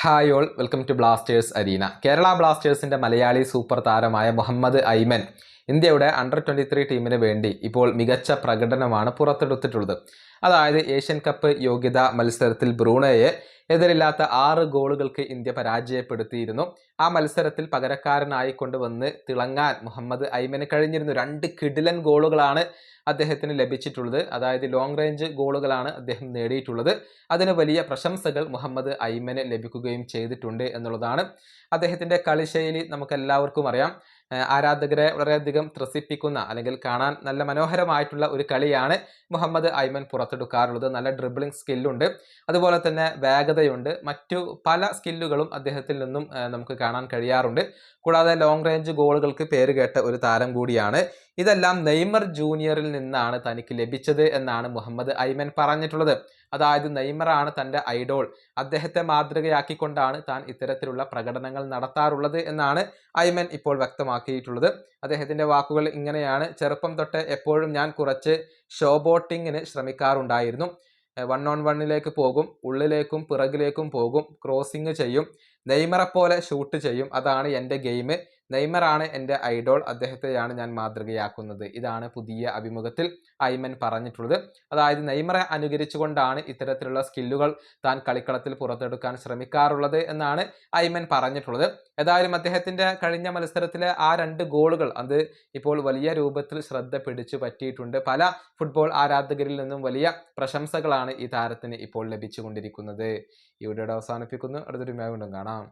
Hi all, welcome to Blasters arena. Kerala ബ്ലാസ്റ്റേഴ്സിന്റെ മലയാളി super താരമായ മുഹമ്മദ് ഐമൻ ഇന്ത്യയുടെ അണ്ടർ-23 ടീമിന് വേണ്ടി ഇപ്പോൾ മികച്ച പ്രകടനമാണ് പുറത്തെടുത്തിട്ടുള്ളത്. അതായത് ഏഷ്യൻ കപ്പ് യോഗ്യതാ മത്സരത്തിൽ ബ്രൂണയെ എതിരില്ലാത്ത 6 ഗോളുകൾക്ക് ഇന്ത്യ പരാജയപ്പെടുത്തിയിരുന്നു. ആ മത്സരത്തിൽ പകരക്കാരനായി കൊണ്ടുവന്ന് തിളങ്ങാൻ മുഹമ്മദ് ഐമന് കഴിഞ്ഞിരുന്നു. 2 കിടിലൻ ഗോളുകളാണ് അദ്ദേഹത്തിന് ലഭിച്ചിട്ടുള്ളത്. അതായത് ലോങ് റേഞ്ച് ഗോളുകളാണ് അദ്ദേഹം നേടിയിട്ടുള്ളത്. അതിന് വലിയ പ്രശംസകൾ മുഹമ്മദ് ഐമന് ലഭിക്കുകയും ചെയ്തിട്ടുണ്ട് എന്നുള്ളതാണ്. അദ്ദേഹത്തിൻ്റെ കളിശൈലി നമുക്കെല്ലാവർക്കും അറിയാം. ആരാധകരെ വളരെയധികം ത്രസിപ്പിക്കുന്ന അല്ലെങ്കിൽ കാണാൻ നല്ല മനോഹരമായിട്ടുള്ള ഒരു കളിയാണ് മുഹമ്മദ് ഐമൻ പുറത്തെടുക്കാറുള്ളത്. നല്ല ഡ്രിബിളിംഗ് സ്കില്ലുണ്ട്, അതുപോലെ തന്നെ വേഗതയുണ്ട്, മറ്റു പല സ്കില്ലുകളും അദ്ദേഹത്തിൽ നിന്നും നമുക്ക് കാണാൻ കഴിയാറുണ്ട്. കൂടാതെ ലോങ് റേഞ്ച് ഗോളുകൾക്ക് പേരുകേട്ട ഒരു താരം കൂടിയാണ്. ഇതെല്ലാം നെയ്മർ ജൂനിയറിൽ നിന്നാണ് തനിക്ക് ലഭിച്ചത് എന്നാണ് മുഹമ്മദ് ഐമൻ പറഞ്ഞിട്ടുള്ളത്. അതായത് നെയ്മറാണ് തൻ്റെ ഐഡോൾ, അദ്ദേഹത്തെ മാതൃകയാക്കിക്കൊണ്ടാണ് താൻ ഇത്തരത്തിലുള്ള പ്രകടനങ്ങൾ നടത്താറുള്ളത് എന്നാണ് ഐമൻ ഇപ്പോൾ വ്യക്തമാക്കിയിട്ടുള്ളത്. അദ്ദേഹത്തിൻ്റെ വാക്കുകൾ ഇങ്ങനെയാണ്: ചെറുപ്പം തൊട്ട് എപ്പോഴും ഞാൻ കുറച്ച് ഷോബോട്ടിങ്ങിന് ശ്രമിക്കാറുണ്ടായിരുന്നു. 1-on-1ലേക്ക് പോകും, ഉള്ളിലേക്കും പിറകിലേക്കും പോകും, ക്രോസിങ് ചെയ്യും, നെയ്മറെപ്പോലെ ഷൂട്ട് ചെയ്യും. അതാണ് എൻ്റെ ഗെയിം. നെയ്മറാണ് എൻ്റെ ഐഡോൾ, അദ്ദേഹത്തെയാണ് ഞാൻ മാതൃകയാക്കുന്നത്. ഇതാണ് പുതിയ അഭിമുഖത്തിൽ ഐമൻ പറഞ്ഞിട്ടുള്ളത്. അതായത് നെയ്മറെ അനുകരിച്ചുകൊണ്ടാണ് ഇത്തരത്തിലുള്ള സ്കില്ലുകൾ താൻ കളിക്കളത്തിൽ പുറത്തെടുക്കാൻ ശ്രമിക്കാറുള്ളത് എന്നാണ് ഐമൻ പറഞ്ഞിട്ടുള്ളത്. ഏതായാലും അദ്ദേഹത്തിൻ്റെ കഴിഞ്ഞ മത്സരത്തിലെ ആ 2 ഗോളുകൾ അത് ഇപ്പോൾ വലിയ രൂപത്തിൽ ശ്രദ്ധ പിടിച്ചു പറ്റിയിട്ടുണ്ട്. പല ഫുട്ബോൾ ആരാധകരിൽ നിന്നും വലിയ പ്രശംസകളാണ് ഈ താരത്തിന് ഇപ്പോൾ ലഭിച്ചുകൊണ്ടിരിക്കുന്നത്. ഈ വീഡിയോ അവസാനിപ്പിക്കുന്നു. അടുത്തൊരു വീണ്ടും കാണാം.